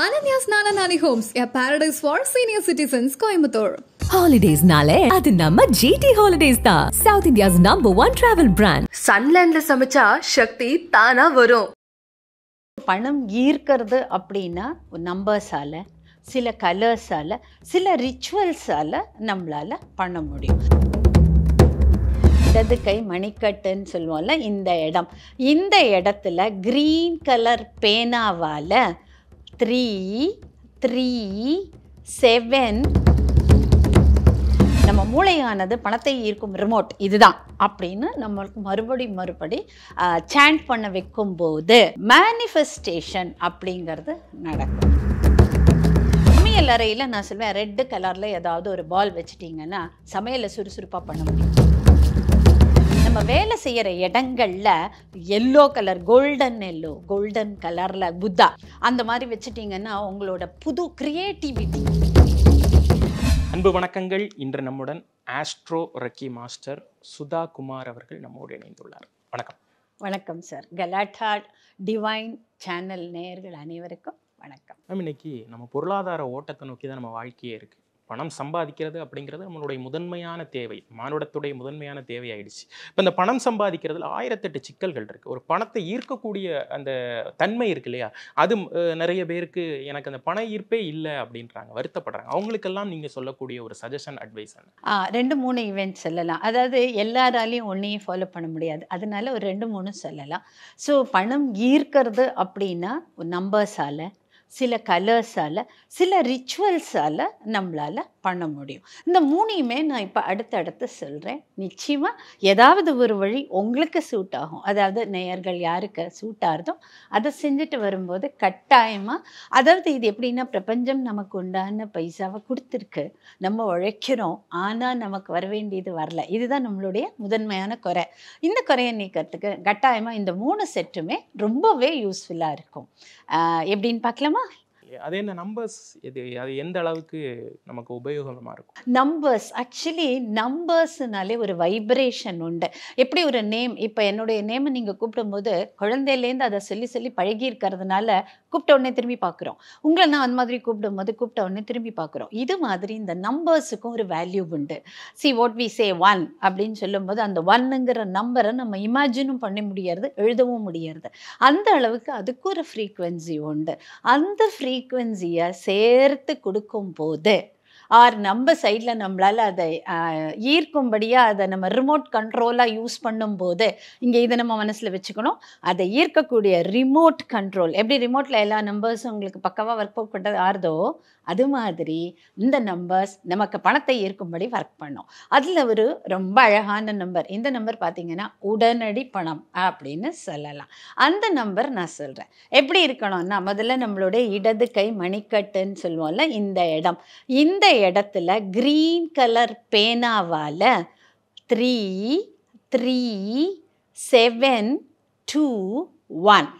Ananya's Nananani Homes, a paradise for senior citizens, Coimbatore. Holidays nale adu namma GT Holidays da, South India's #1 travel brand. Sunland la samacha Shakti தானா வரும். பணம் ஈர்க்கிறது அப்படின்னா நம்பர்ஸால, சில கலர்ஸால, சில ரிச்சுவல்ஸால நம்மளால பண்ண முடியும். இடது கை மணிக்கட்டுன்னு சொல்லுவோம்ல, இந்த இடத்துல கிரீன் கலர் பேனாவால் 3 3 7 நம்ம மூளையானது பணத்தை ஈர்க்கும் ரிமோட் இதுதான் அப்படின்னு நம்மளுக்கு மறுபடி சாண்ட் பண்ண வைக்கும்போது மேனிஃபெஸ்டேஷன் அப்படிங்கிறது நடக்கும். சமையல் அறையில் நான் சொல்வேன், ரெட்டு கலரில் ஏதாவது ஒரு பால் வச்சுட்டிங்கன்னா சமையலை சுறுசுறுப்பாக பண்ண முடியும். நம்ம வேலை செய்கிற இடங்களில் எல்லோ கலர், கோல்டன் கலரில் புத்தா அந்த மாதிரி வச்சுட்டிங்கன்னா உங்களோட புது கிரியேட்டிவிட்டி. அன்பு வணக்கங்கள். இன்று நம்முடன் astro recce master Sudha Kumar அவர்கள் நம்மோடு இணைந்துள்ளார். வணக்கம். வணக்கம் சார். கலாட்டா டிவைன் சேனல் நேயர்கள் அனைவருக்கும் வணக்கம். இன்னைக்கு நம்ம பொருளாதார ஓட்டத்தை நோக்கி தான் நம்ம வாழ்க்கையே இருக்குது. பணம் சம்பாதிக்கிறது அப்படிங்கிறது நம்மளுடைய முதன்மையான தேவை, மானுடத்துடைய முதன்மையான தேவை ஆயிடுச்சு. இப்போ இந்த பணம் சம்பாதிக்கிறதுல 1008 சிக்கல்கள் இருக்குது. ஒரு பணத்தை ஈர்க்கக்கூடிய அந்த தன்மை இருக்கு இல்லையா, அது நிறைய பேருக்கு எனக்கு அந்த பண ஈர்ப்பே இல்லை அப்படின்றாங்க, வருத்தப்படுறாங்க. அவங்களுக்கெல்லாம் நீங்கள் சொல்லக்கூடிய ஒரு சஜஷன், அட்வைஸ் என்ன? 2-3 ஈவெண்ட் சொல்லலாம். அதாவது எல்லாராலையும் ஒன்றையும் ஃபாலோ பண்ண முடியாது, அதனால ஒரு 2-3 சொல்லலாம். ஸோ பணம் ஈர்க்கிறது அப்படின்னா நம்பர்ஸால், சில கலர்ஸால், சில ரிச்சுவல்ஸால் நம்மளால் பண்ண முடியும். இந்த 3யுமே நான் இப்போ அடுத்தடுத்து சொல்கிறேன். நிச்சயமாக ஏதாவது ஒரு வழி உங்களுக்கு சூட் ஆகும். அதாவது நேயர்கள் யாருக்கு சூட் ஆகுதோ அதை செஞ்சுட்டு வரும்போது கட்டாயமாக, அதாவது இது எப்படின்னா, பிரபஞ்சம் நமக்கு உண்டான பைசாவை கொடுத்துருக்கு, நம்ம உழைக்கிறோம், ஆனால் நமக்கு வர வேண்டியது வரல. இதுதான் நம்மளுடைய முதன்மையான குறை. இந்த குறையை நீக்கிறதுக்கு கட்டாயமாக இந்த 3 செட்டுமே ரொம்பவே யூஸ்ஃபுல்லாக இருக்கும். எப்படின்னு பார்க்கலாமா? அது என்ன நம்பர்ஸ், அது எந்த அளவுக்கு நமக்கு உபயோகமாக இருக்கும்? நம்பர்ஸ் ஆக்சுவலி, நம்பர்ஸ்னாலே ஒரு வைப்ரேஷன் உண்டு. எப்படி ஒரு நேம், இப்போ என்னுடைய நேமை நீங்கள் கூப்பிடும்போது குழந்தையிலேருந்து அதை சொல்லி பழகி இருக்கிறதுனால கூப்பிட்ட உடனே திரும்பி பார்க்குறோம். உங்களை நான் அந்த மாதிரி கூப்பிடும்போது கூப்பிட்ட உடனே திரும்பி பார்க்குறோம். இது மாதிரி இந்த நம்பர்ஸுக்கும் ஒரு வேல்யூ உண்டு. வாட் வி சே 1 அப்படின்னு சொல்லும்போது அந்த 1ங்கிற நம்பரை நம்ம இமேஜினும் பண்ண முடியாது, எழுதவும் முடியாது. அந்த அளவுக்கு அதுக்கு ஒரு ஃப்ரீக்குவென்சி உண்டு. அந்த ஃப்ரீக்குவென்சியை சேர்த்து கொடுக்கும் போது, ஆர் நம்ம சைடில் நம்மளால் அதை ஈர்க்கும்படியாக அதை நம்ம ரிமோட் கண்ட்ரோலாக யூஸ் பண்ணும்போது, இங்கே இதை நம்ம மனசில் வச்சுக்கணும், அதை ஈர்க்கக்கூடிய ரிமோட் கண்ட்ரோல். எப்படி ரிமோட்டில் எல்லா நம்பர்ஸும் உங்களுக்கு பக்கவாக ஒர்க் அவுட் பண்ணுறது ஆறுதோ, அது மாதிரி இந்த நம்பர்ஸ் நமக்கு பணத்தை ஈர்க்கும்படி ஒர்க் பண்ணும். அதில் ஒரு ரொம்ப அழகான நம்பர், இந்த நம்பர் பார்த்திங்கன்னா உடனடி பணம் அப்படின்னு சொல்லலாம். அந்த நம்பர் நான் சொல்கிறேன். எப்படி இருக்கணும்னா, முதல்ல நம்மளுடைய இடது கை மணிக்கட்டுன்னு சொல்லுவோம்ல, இந்த இடத்துல கிரீன் கலர் பேனாவால் 3 3 7 2 1,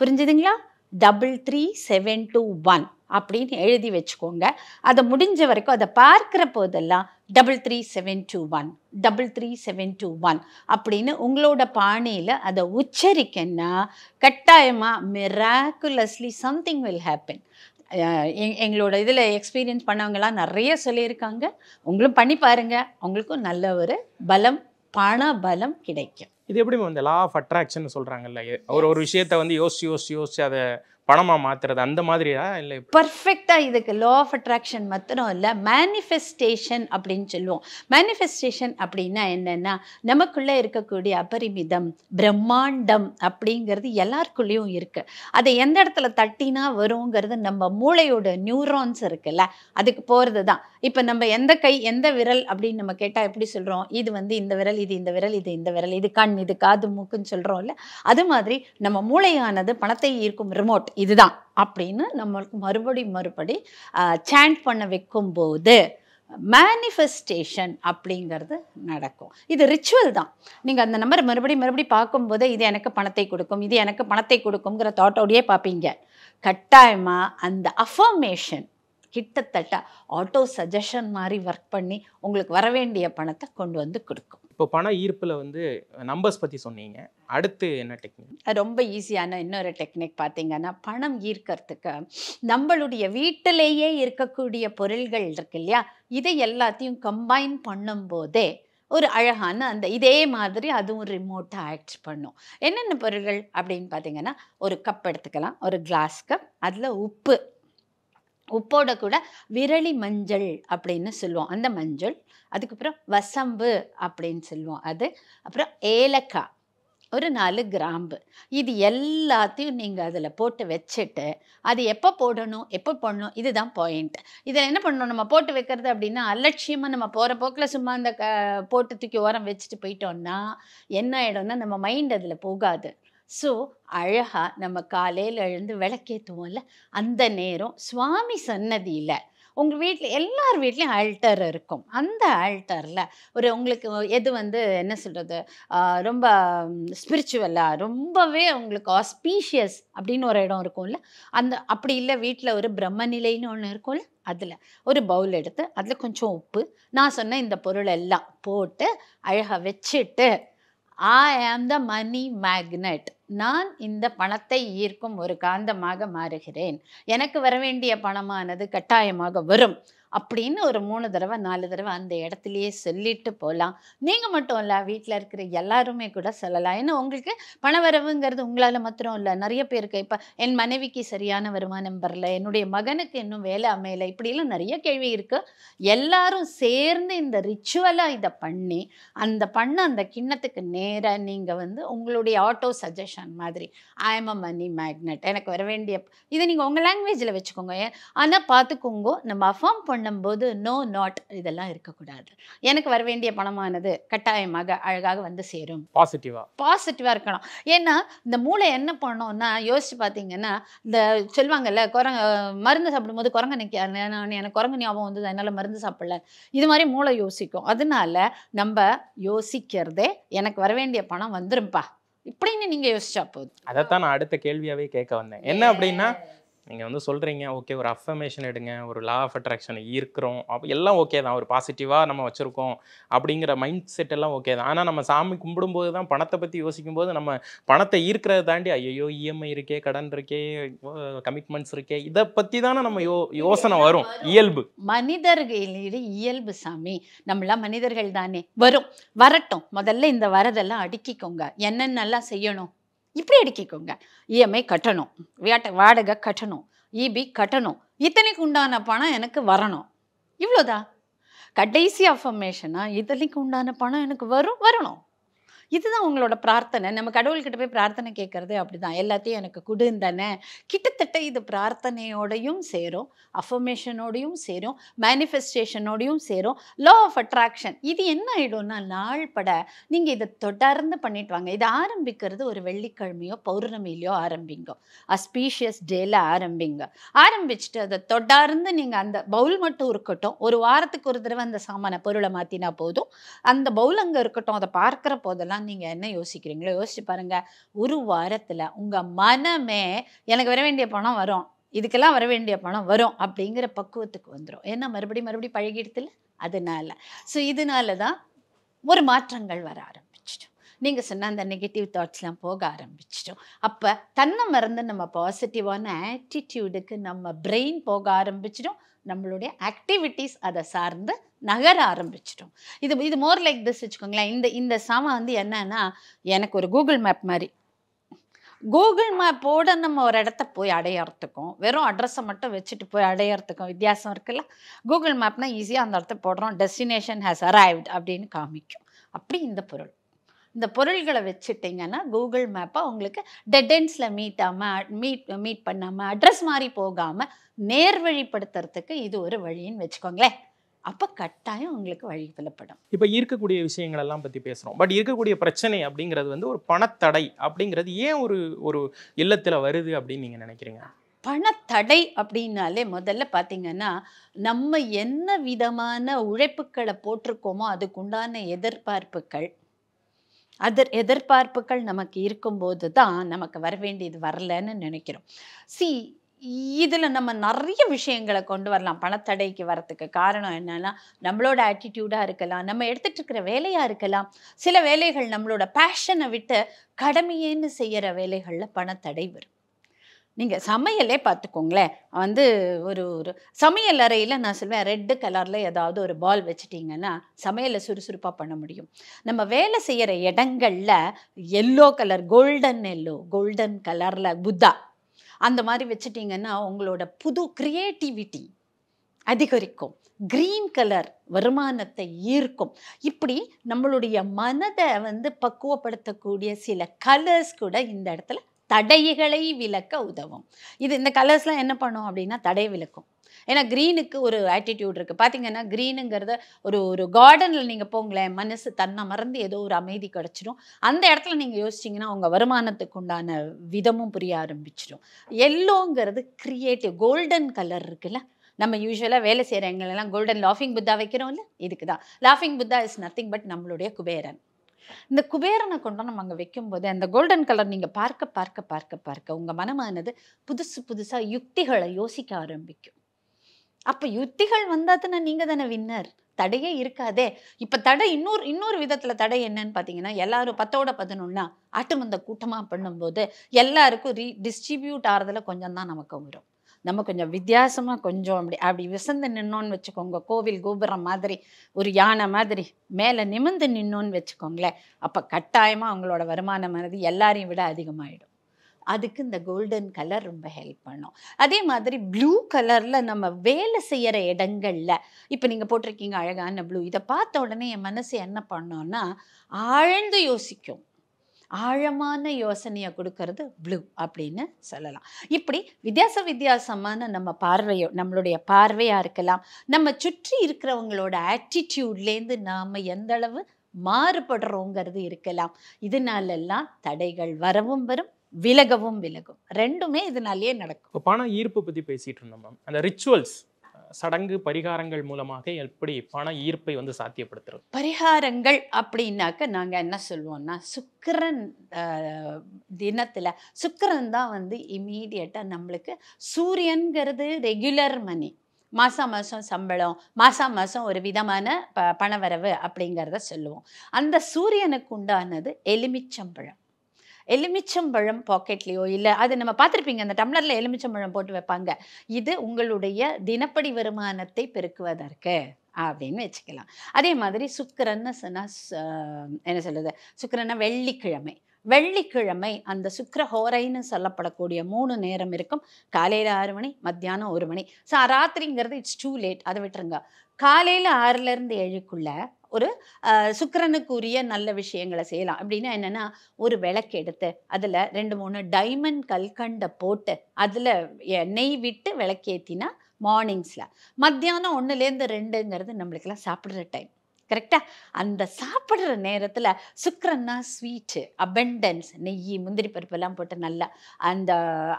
புரிஞ்சுதுங்களா? 33721 அப்படின்னு எழுதி வச்சுக்கோங்க. அதை முடிஞ்ச வரைக்கும் அதை பார்க்குற போதெல்லாம் 33721 33721 அப்படின்னு உங்களோட பாணியில் அதை உச்சரிக்கன்னா கட்டாயமாக மிராக்குலஸ்லி சம்திங் வில் ஹேப்பன். எங்களோட இதில் எக்ஸ்பீரியன்ஸ் பண்ணவங்களாம் நிறைய சொல்லியிருக்காங்க. உங்களும் பண்ணி பாருங்கள், உங்களுக்கும் நல்ல ஒரு பலம், பண பலம் கிடைக்கும். இது எப்படி இந்த லா ஆஃப் அட்ராக்ஷன் சொல்கிறாங்கல்ல, ஒரு விஷயத்தை வந்து யோசிச்சு அதை பணமாக மாற்றுறது, அந்த மாதிரியா? இல்லை, பர்ஃபெக்டாக இதுக்கு லா ஆஃப் அட்ராக்ஷன் மாத்திரம் இல்லை, மேனிஃபெஸ்டேஷன் அப்படின்னு சொல்லுவோம். மேனிஃபெஸ்டேஷன் அப்படின்னா என்னென்னா, நமக்குள்ளே இருக்கக்கூடிய அபரிமிதம், பிரம்மாண்டம் அப்படிங்கிறது எல்லாருக்குள்ளேயும் இருக்குது. அதை எந்த இடத்துல தட்டினா வருங்கிறது நம்ம மூளையோட நியூரான்ஸ் இருக்குல்ல, அதுக்கு போகிறது தான். இப்போ நம்ம எந்த கை எந்த விரல் அப்படின்னு நம்ம கேட்டால் எப்படி சொல்கிறோம்? இது வந்து இந்த விரல், இது இந்த விரல், இது இந்த விரல், இது கண், இது காது, மூக்குன்னு சொல்கிறோம்ல. அது மாதிரி நம்ம மூளையானது பணத்தை ஈர்க்கும் ரிமோட் இதுதான் அப்படின்னு நம்மளுக்கு மறுபடி சாண்ட் பண்ண வைக்கும்போது மேனிஃபெஸ்டேஷன் அப்படிங்கிறது நடக்கும். இது ரிச்சுவல் தான். நீங்கள் அந்த நம்பர் மறுபடி பார்க்கும்போது இது எனக்கு பணத்தை கொடுக்கும், இது எனக்கு பணத்தை கொடுக்குங்கிற தாட்டோடையே பார்ப்பீங்க. கட்டாயமாக அந்த அஃபர்மேஷன் கிட்டத்தட்ட ஆட்டோ சஜஷன் மாதிரி ஒர்க் பண்ணி உங்களுக்கு வர வேண்டிய பணத்தை கொண்டு வந்து கொடுக்கும். இப்போ பண ஈர்ப்பில் வந்து நம்பர்ஸ் பற்றி சொன்னீங்க, அடுத்து என்ன டெக்னிக்? ரொம்ப ஈஸியான இன்னொரு டெக்னிக் பார்த்தீங்கன்னா, பணம் ஈர்க்கறதுக்கு நம்மளுடைய வீட்டிலேயே இருக்கக்கூடிய பொருள்கள் இருக்கு இல்லையா, இதை எல்லாத்தையும் கம்பைன் பண்ணும்போதே ஒரு அழகான அந்த இதே மாதிரி அதுவும் ரிமோட்டாக ஆக்ட் பண்ணும். என்னென்ன பொருள்கள் அப்படின்னு பார்த்தீங்கன்னா, ஒரு கப் எடுத்துக்கலாம், ஒரு கிளாஸ் கப், அதில் உப்பு, உப்போட கூட விரலி மஞ்சள் அப்படின்னு சொல்லுவோம் அந்த மஞ்சள், அதுக்கப்புறம் வசம்பு அப்படின்னு சொல்லுவோம் அது, அப்புறம் ஏலக்காய், ஒரு 4 கிராம்பு, இது எல்லாத்தையும் நீங்கள் அதில் போட்டு வச்சுட்டு அது எப்போ போடணும் எப்போ போடணும் இதுதான் பாயிண்ட். இதில் என்ன பண்ணணும், நம்ம போட்டு வைக்கிறது அப்படின்னா அலட்சியமாக நம்ம போகிற போக்கில் சும்மா அந்த போட்டு தூக்கி ஓரம் வச்சுட்டு போயிட்டோம்னா என்ன ஆகிடும்னா நம்ம மைண்ட் அதில் போகாது. ஸோ அழகாக நம்ம காலையில் எழுந்து விளக்கேற்றுவோம்ல, அந்த நேரம் சுவாமி சன்னதியில் உங்கள் வீட்டில் எல்லார் வீட்லேயும் ஆல்டர் இருக்கும். அந்த ஆல்டரில் ஒரு உங்களுக்கு எது வந்து என்ன சொல்கிறது ரொம்ப ஸ்பிரிச்சுவலாக ரொம்பவே உங்களுக்கு ஆஸ்பீஷியஸ் அப்படின்னு ஒரு இடம் இருக்கும்ல, அந்த அப்படி இல்லை வீட்டில் ஒரு பிரம்மநிலைன்னு ஒன்று இருக்கும்ல, அதில் ஒரு பவுல் எடுத்து அதில் கொஞ்சம் உப்பு, நான் சொன்ன இந்த பொருள் எல்லாம் போட்டு அழகாக வச்சுட்டு I am the money magnet, நான் இந்த பணத்தை ஈர்க்கும் ஒரு காந்தமாக மாறுகிறேன், எனக்கு வர வேண்டிய பணமானது கட்டாயமாக வரும் அப்படின்னு ஒரு 3 தடவை 4 தடவை அந்த இடத்துலையே சொல்லிட்டு போகலாம். நீங்கள் மட்டும் இல்லை, வீட்டில் இருக்கிற எல்லாருமே கூட சொல்லலாம். ஏன்னா உங்களுக்கு பண வரவுங்கிறது உங்களால் மாத்திரம் இல்லை, நிறைய பேருக்கு இப்போ என் மனைவிக்கு சரியான வருமானம் வரல, என்னுடைய மகனுக்கு இன்னும் வேலை அமையலை, இப்படிலாம் நிறைய கேள்வி இருக்குது. எல்லாரும் சேர்ந்து இந்த ரிச்சுவலாக இதை பண்ணி அந்த கிண்ணத்துக்கு நேராக நீங்கள் வந்து உங்களுடைய ஆட்டோ சஜஷன் மாதிரி I am a money magnet, எனக்கு வர வேண்டிய இதை நீங்கள் உங்கள் லாங்குவேஜில் வச்சுக்கோங்க. ஆனால் பார்த்துக்கோங்க, நம்ம அஃபார்ம் பண்ணும்போது நோ நாட் இதெல்லாம் இருக்கக்கூடாது. எனக்கு வர வேண்டிய பணமானது கட்டாயமாக அழகாக வந்து சேரும், பாசிட்டிவாக இருக்கணும். ஏன்னா இந்த மூளை என்ன பண்ணோம்னா யோசிச்சு பார்த்தீங்கன்னா, இந்த சொல்லுவாங்கல்ல மருந்து சாப்பிடும்போது குரங்கு நிற்க எனக்கு குரங்கு ஞாபகம் வந்தது அதனால் மருந்து சாப்பிடல, இது மாதிரி மூளை யோசிக்கும். அதனால நம்ம யோசிக்கிறதே எனக்கு வர வேண்டிய பணம் வந்துரும்பா இப்படின்னு நீங்கள் யோசிச்சா போதும். அதைத்தான் நான் அடுத்த கேள்வியாகவே கேட்க வந்தேன். என்ன அப்படின்னா, நீங்கள் வந்து சொல்கிறீங்க ஓகே ஒரு அஃபர்மேஷன் எடுங்க, ஒரு லா ஆஃப் அட்ராக்ஷனை ஈர்க்கிறோம், அப்போ எல்லாம் ஓகே தான், ஒரு பாசிட்டிவாக நம்ம வச்சுருக்கோம் அப்படிங்கிற மைண்ட் செட் எல்லாம் ஓகே தான். ஆனால் நம்ம சாமி கும்பிடும்போது தான் பணத்தை பற்றி யோசிக்கும்போது நம்ம பணத்தை ஈர்க்கிறத தாண்டி ஐயோ இஎம்ஐ இருக்கே, கடன் இருக்கே, கமிட்மெண்ட்ஸ் இருக்கே, இதை பற்றி தானே நம்ம யோசனை வரும். இயல்பு மனிதர்களிட இயல்பு சாமி, நம்மளாம் மனிதர்கள் தானே, வரட்டும். முதல்ல இந்த வரதெல்லாம் அடுக்கிக்கோங்க, என்னென்னலாம் செய்யணும் இப்படி அடுக்கிக்கோங்க. இஎம்ஐ கட்டணும், வாடகை கட்டணும், இபி கட்டணும், இத்தனைக்கு உண்டான பணம் எனக்கு வரணும், இவ்வளோதான் கடைசி அஃபர்மேஷனாக. இத்தனைக்கு உண்டான பணம் எனக்கு வரணும், இதுதான் உங்களோட பிரார்த்தனை. நம்ம கடவுள்கிட்ட போய் பிரார்த்தனை கேட்கறது அப்படிதான், எல்லாத்தையும் எனக்கு கொடுந்தானே. கிட்டத்தட்ட இது பிரார்த்தனையோடையும் சேரும், அஃபர்மேஷனோடையும் சேரும், மேனிஃபெஸ்டேஷனோடையும் சேரும், லா ஆஃப் அட்ராக்ஷன். இது என்ன ஆகிடும்னா நாள் பட நீங்கள் இதை தொடர்ந்து பண்ணிட்டு வாங்க. இதை ஆரம்பிக்கிறது ஒரு வெள்ளிக்கிழமையோ பௌர்ணமிலையோ ஆரம்பிங்க, அஸ்பீஷியஸ் டேல ஆரம்பிச்சுட்டு அதை தொடர்ந்து நீங்கள் அந்த பவுல் மட்டும் இருக்கட்டும், ஒரு வாரத்துக்கு ஒரு தடவை அந்த சாமான பொருளை மாற்றினா போதும், அந்த பவுல் அங்கே இருக்கட்டும். அதை பார்க்குற போதெல்லாம் நீங்கள் என்ன யோசிக்கிறீங்களோ யோசிச்சு பாருங்க. ஒரு வாரத்தில் உங்கள் மனமே எனக்கு வர வேண்டிய பணம் வரும், இதுக்கெல்லாம் வர வேண்டிய பணம் வரும் அப்படிங்கிற பக்குவத்துக்கு வந்துடும். ஏன்னா மறுபடியும் பழகிடுதுல, அதனால. ஸோ இதனால தான் ஒரு மாற்றங்கள் வர ஆரம்பிச்சிட்டோம். நீங்கள் சொன்ன அந்த நெகட்டிவ் தாட்ஸ்லாம் போக ஆரம்பிச்சிட்டோம். அப்போ தன்னை மறந்து நம்ம பாசிட்டிவான ஆட்டிடியூடுக்கு நம்ம பிரெயின் போக ஆரம்பிச்சிட்டோம், நம்மளுடைய ஆக்டிவிட்டீஸ் அதை சார்ந்து நகர ஆரம்பிச்சிட்டோம். இது மோர் லைக் திஸ் வச்சுக்கோங்களேன். இந்த சாமா வந்து என்னன்னா எனக்கு ஒரு கூகுள் மேப் மாதிரி. கூகுள் மேப்போட நம்ம ஒரு இடத்த போய் அடையறதுக்கும் வெறும் அட்ரஸை மட்டும் வச்சுட்டு போய் அடையறதுக்கும் வித்தியாசம் இருக்குல்ல. கூகுள் மேப்னா ஈஸியாக அந்த இடத்த போடுறோம், டெஸ்டினேஷன் ஹேஸ் அரைவ்ட் அப்படின்னு காமிக்கும். அப்படி இந்த பொருள்களை வச்சுட்டிங்கன்னா கூகுள் மேப்பை உங்களுக்கு டெட் எண்ட்ஸில் மீட் பண்ணாமல் அட்ரஸ் மாதிரி போகாமல் நேர்வழிப்படுத்துறதுக்கு இது ஒரு வழின்னு வச்சுக்கோங்களேன். அப்போ கட்டாயம் உங்களுக்கு வழி புலப்படும். இப்போ இருக்கக்கூடிய விஷயங்கள் எல்லாம் பற்றி பேசுகிறோம், பட் இருக்கக்கூடிய பிரச்சனை அப்படிங்கிறது வந்து ஒரு பணத்தடை அப்படிங்கிறது ஏன் ஒரு இல்லத்தில் வருது அப்படின்னு நீங்கள் நினைக்கிறீங்க? பணத்தடை அப்படின்னாலே முதல்ல பார்த்தீங்கன்னா நம்ம என்ன விதமான உழைப்புக்களை போட்டிருக்கோமோ அதுக்குண்டான எதிர்பார்ப்புகள் நமக்கு இருக்கும்போது தான் நமக்கு வர வேண்டியது வரலன்னு நினைக்கிறோம். இதில் நம்ம நிறைய விஷயங்களை கொண்டு வரலாம். பணத்தடைக்கு வரத்துக்கு காரணம் என்னன்னா நம்மளோட ஆட்டிடியூடாக இருக்கலாம், நம்ம எடுத்துகிட்டு இருக்கிற வேலையாக இருக்கலாம். சில வேலைகள் நம்மளோட பேஷனை விட்டு கடமையேன்னு செய்கிற வேலைகளில் பணத்தடை வரும். நீங்கள் சமையலே பார்த்துக்கோங்களேன். ஒரு சமையல் அறையில் நான் சொல்வேன், ரெட்டு கலரில் ஏதாவது ஒரு பால் வச்சுட்டிங்கன்னா சமையலை சுறுசுறுப்பாக பண்ண முடியும். நம்ம வேலை செய்கிற இடங்களில் எல்லோ கலர், கோல்டன் கலரில் புத்தா அந்த மாதிரி வச்சுட்டிங்கன்னா உங்களோட புது க்ரியேட்டிவிட்டி அதிகரிக்கும். க்ரீன் கலர் வருமானத்தை ஈர்க்கும். இப்படி நம்மளுடைய மனதை பக்குவப்படுத்தக்கூடிய சில கலர்ஸ் கூட இந்த இடத்துல தடைகளை விலக்க உதவும். இந்த கலர்ஸ்லாம் என்ன பண்ணும் அப்படின்னா தடை விலக்கும். ஏன்னா க்ரீனுக்கு ஒரு ஆட்டிடியூட் இருக்குது. பார்த்தீங்கன்னா க்ரீனுங்கிறத ஒரு கார்டனில் நீங்கள் போங்களேன், மனசு தன்னை மறந்து ஏதோ ஒரு அமைதி கிடச்சிடும். அந்த இடத்துல நீங்கள் யோசிச்சிங்கன்னா உங்கள் வருமானத்துக்கு உண்டான விதமும் புரிய ஆரம்பிச்சிடும். எல்லோங்கிறது க்ரியேட்டிவ். கோல்டன் கலர் இருக்குல்ல, நம்ம யூஸ்வலாக வேலை செய்கிற எங்களெல்லாம் கோல்டன் லாஃபிங் புத்தா வைக்கிறோம்ல, இதுக்கு தான். லாஃபிங் புத்தா இஸ் நத்திங் பட் நம்மளுடைய குபேரன். இந்த குபேரனை கொண்டு நம்ம அங்கே வைக்கும்போது அந்த கோல்டன் கலர் நீங்கள் பார்க்க பார்க்க பார்க்க பார்க்க உங்கள் மனமானது புதுசாக யுக்திகளை யோசிக்க ஆரம்பிக்கும். அப்போ யுக்திகள் வந்தாதுன்னா நீங்கள் தானே வின்னர். தடையே இருக்காதே. இப்போ தடை இன்னொரு விதத்தில் தடை என்னன்னு பார்த்தீங்கன்னா, எல்லாரும் 10-11 ஆட்டுமந்த கூட்டமாக பண்ணும்போது எல்லாருக்கும் டிஸ்ட்ரிபியூட் ஆகிறதுல கொஞ்சம் தான் நமக்கு வரும். நம்ம கொஞ்சம் வித்தியாசமாக கொஞ்சம் அப்படி விசந்து நின்னோன்னு வச்சுக்கோங்க, கோவில் கோபுரம் மாதிரி ஒரு யானை மாதிரி மேலே நிமிர்ந்து நின்னோன்னு வச்சுக்கோங்களேன், அப்போ கட்டாயமாக அவங்களோட வருமானமானது எல்லாரையும் விட அதிகமாகிடும். அதுக்கு இந்த கோல்டன் கலர் ரொம்ப ஹெல்ப் பண்ணும். அதே மாதிரி ப்ளூ கலரில் நம்ம வேலை செய்கிற இடங்களில் இப்போ நீங்கள் போட்டிருக்கீங்க அழகான ப்ளூ. இதை பார்த்த உடனே என் மனசு என்ன பண்ணோன்னா ஆழ்ந்து யோசிக்கும். ஆழமான யோசனையை கொடுக்கறது ப்ளூ அப்படின்னு சொல்லலாம். இப்படி வித்தியாசமான நம்மளுடைய பார்வையாக இருக்கலாம், நம்ம சுற்றி இருக்கிறவங்களோட ஆட்டிடியூட்லேருந்து நாம் எந்த அளவு மாறுபடுறோங்கிறது இருக்கலாம். இதனாலெல்லாம் தடைகள் வரவும் வரும், விலகவும் விலகும். ரெண்டுமே இதனாலேயே நடக்கும். இப்போ பண ஈர்ப்பு பற்றி பேசிகிட்டு இருந்தோம் மேம். அந்த ரிச்சுவல்ஸ், சடங்கு பரிகாரங்கள் மூலமாக எப்படி பண ஈர்ப்பை சாத்தியப்படுத்துறது? பரிகாரங்கள் அப்படின்னாக்க நாங்கள் என்ன சொல்லுவோம்னா, சுக்கிரன் தினத்தில் சுக்கிரன் தான் இமீடியட்டாக நம்மளுக்கு சூரியன்கிறது ரெகுலர் மணி, மாதம் சம்பளம், மாதம் ஒரு விதமான பணவரவு அப்படிங்கிறத சொல்லுவோம். அந்த சூரியனுக்கு உண்டானது எலுமிச்சம்பழம் பாக்கெட்லேயோ இல்லை, அது நம்ம பார்த்துருப்பீங்க, அந்த டம்ளரில் எலுமிச்சம்பழம் போட்டு வைப்பாங்க. இது உங்களுடைய தினப்படி வருமானத்தை பெருக்குவதற்கு அப்படின்னு வச்சுக்கலாம். அதே மாதிரி சுக்கிரன்னு சொன்னால் என்ன சொல்லுது, சுக்கிரன்னா வெள்ளிக்கிழமை அந்த சுக்கிரஹோரைன்னு சொல்லப்படக்கூடிய 3 நேரம் இருக்கும். காலையில் 6 மணி, மத்தியானம் 1 மணி. ராத்திரிங்கிறது இட்ஸ் டூ லேட், அதை விட்டுருங்க. காலையில் 6லேருந்து 7க்குள்ள ஒரு சுக்கிரனுக்குரிய நல்ல விஷயங்களை செய்யலாம். அப்படின்னா என்னென்னா, ஒரு விளக்கு எடுத்து அதில் 2-3 டைமண்ட் கல்கண்டை போட்டு அதில் நெய் விட்டு விளக்கேற்றினா மார்னிங்ஸில், மத்தியானம் 1லேருந்து 2ங்கிறது நம்மளுக்கெல்லாம் சாப்பிட்ற டைம். கரெக்டாக அந்த சாப்பிட்ற நேரத்தில் சுக்கிரன்னா ஸ்வீட்டு, அபண்டன்ஸ், நெய், முந்திரி பருப்பெல்லாம் போட்டு நல்லா அந்த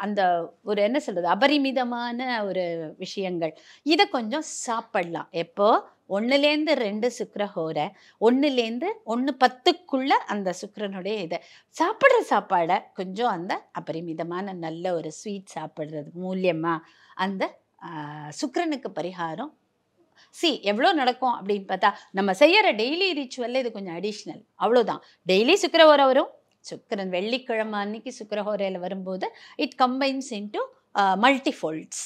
அந்த ஒரு என்ன சொல்கிறது அபரிமிதமான ஒரு விஷயங்கள், இதை கொஞ்சம் சாப்பிடலாம். எப்போ 1லேருந்து 2 சுக்கிரஹோரை, 1லேருந்து 1:10க்குள்ள அந்த சுக்கிரனுடைய இதை சாப்பிட்ற சாப்பாடை கொஞ்சம் அந்த அபரிமிதமான நல்ல ஒரு ஸ்வீட் சாப்பிட்றது மூலியமாக அந்த சுக்கிரனுக்கு பரிகாரம் எவ்வளோ நடக்கும் அப்படின்னு பார்த்தா, நம்ம செய்கிற டெய்லி ரிச்சுவலில் இது கொஞ்சம் அடிஷ்னல், அவ்வளோதான். டெய்லி சுக்கிரஹோரை வரும். சுக்கிரன் வெள்ளிக்கிழமை அன்னைக்கு சுக்கிரஹோரையில் வரும்போது இட் கம்பைன்ஸ் இன்டு மல்டிஃபோல்ட்ஸ்,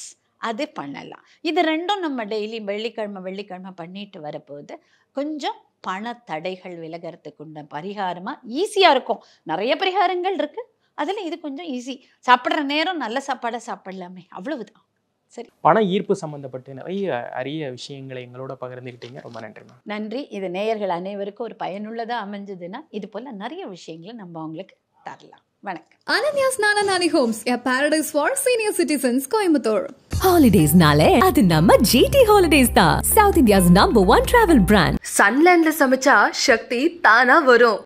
அது பண்ணலாம். இது ரெண்டும் நம்ம டெய்லி வெள்ளிக்கிழமை பண்ணிட்டு வரப்போது கொஞ்சம் பண தடைகள் விலகிறதுக்கு உண்ட பரிகாரமாக ஈஸியாக இருக்கும். நிறைய பரிகாரங்கள் இருக்குது, அதில் இது கொஞ்சம் ஈஸி. சாப்பிட்ற நேரம் நல்ல சாப்பாடை சாப்பிடலாமே, அவ்வளவுதான். சரி, பண ஈர்ப்பு சம்பந்தப்பட்டு நிறைய அரிய விஷயங்களை எங்களோட பகிர்ந்துக்கிட்டீங்க. ரொம்ப நன்றி. நன்றி. இது நேயர்கள் அனைவருக்கும் ஒரு பயனுள்ளதாக அமைஞ்சதுன்னா இது போல நிறைய விஷயங்களை நம்ம அவங்களுக்கு தரலாம். வணக்கம். Ananya's Nana Nani Homes, a paradise for senior citizens, Coimbatore. Holidays nale adu namma GT Holidays da, South India's #1 travel brand. சன்லேண்ட்ல சமைச்சா சக்தி தானா வரும்.